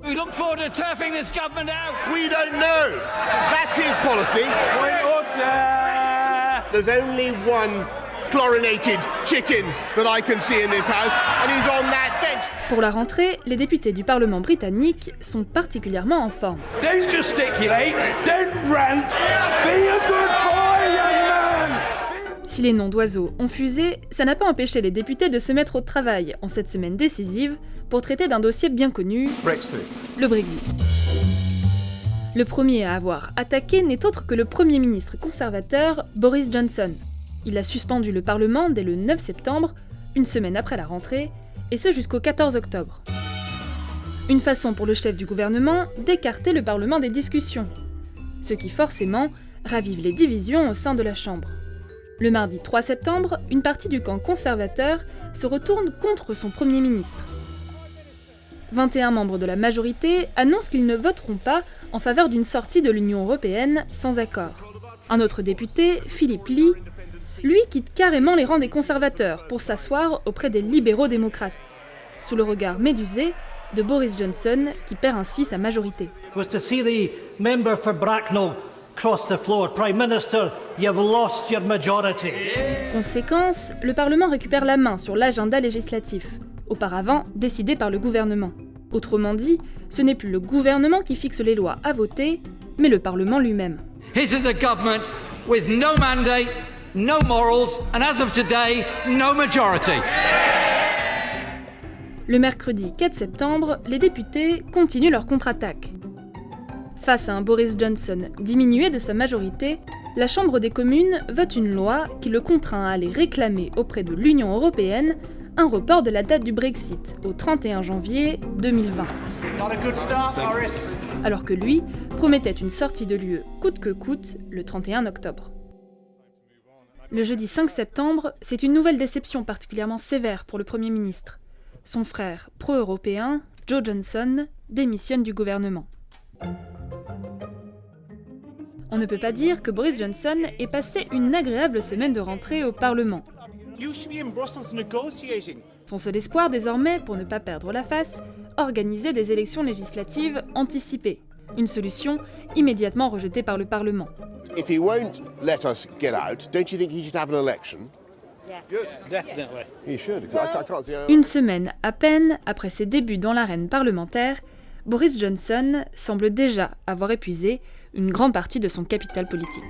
We look forward to turfing this government out. We don't know. That's his policy. Point order. There's only one chlorinated chicken that I can see in this house, and he's on that bench. Pour la rentrée, les députés du Parlement britannique sont particulièrement en forme. Don't gesticulate. Don't rant. Be a good boy, young man. Si les noms d'oiseaux ont fusé, ça n'a pas empêché les députés de se mettre au travail en cette semaine décisive pour traiter d'un dossier bien connu, Brexit. le Brexit. Le premier à avoir attaqué n'est autre que le Premier ministre conservateur Boris Johnson. Il a suspendu le Parlement dès le 9 septembre, une semaine après la rentrée, et ce jusqu'au 14 octobre. Une façon pour le chef du gouvernement d'écarter le Parlement des discussions, ce qui forcément ravive les divisions au sein de la Chambre. Le mardi 3 septembre, une partie du camp conservateur se retourne contre son Premier ministre. 21 membres de la majorité annoncent qu'ils ne voteront pas en faveur d'une sortie de l'Union européenne sans accord. Un autre député, Philip Lee, lui quitte carrément les rangs des conservateurs pour s'asseoir auprès des libéraux-démocrates, sous le regard médusé de Boris Johnson qui perd ainsi sa majorité. Was to see the member for Bracknell cross the floor. Prime Minister, you've lost your majority. Conséquence, le Parlement récupère la main sur l'agenda législatif, auparavant décidé par le gouvernement. Autrement dit, ce n'est plus le gouvernement qui fixe les lois à voter, mais le Parlement lui-même. This is a government with no mandate, no morals, and as of today, no majority. Le mercredi 4 septembre, les députés continuent leur contre-attaque. Face à un Boris Johnson diminué de sa majorité, la Chambre des communes vote une loi qui le contraint à aller réclamer auprès de l'Union européenne un report de la date du Brexit au 31 janvier 2020. Not a good start, Boris. Alors que lui promettait une sortie de l'UE coûte que coûte le 31 octobre. Le jeudi 5 septembre, c'est une nouvelle déception particulièrement sévère pour le Premier ministre. Son frère pro-européen, Joe Johnson, démissionne du gouvernement. On ne peut pas dire que Boris Johnson ait passé une agréable semaine de rentrée au Parlement. You should be in Brussels negotiating. Son seul espoir désormais, pour ne pas perdre la face, organiser des élections législatives anticipées. Une solution immédiatement rejetée par le Parlement. If he won't let us get out, don't you think he should have an election? Definitely. He should. I can't see. Une semaine à peine après ses débuts dans l'arène parlementaire, Boris Johnson semble déjà avoir épuisé une grande partie de son capital politique.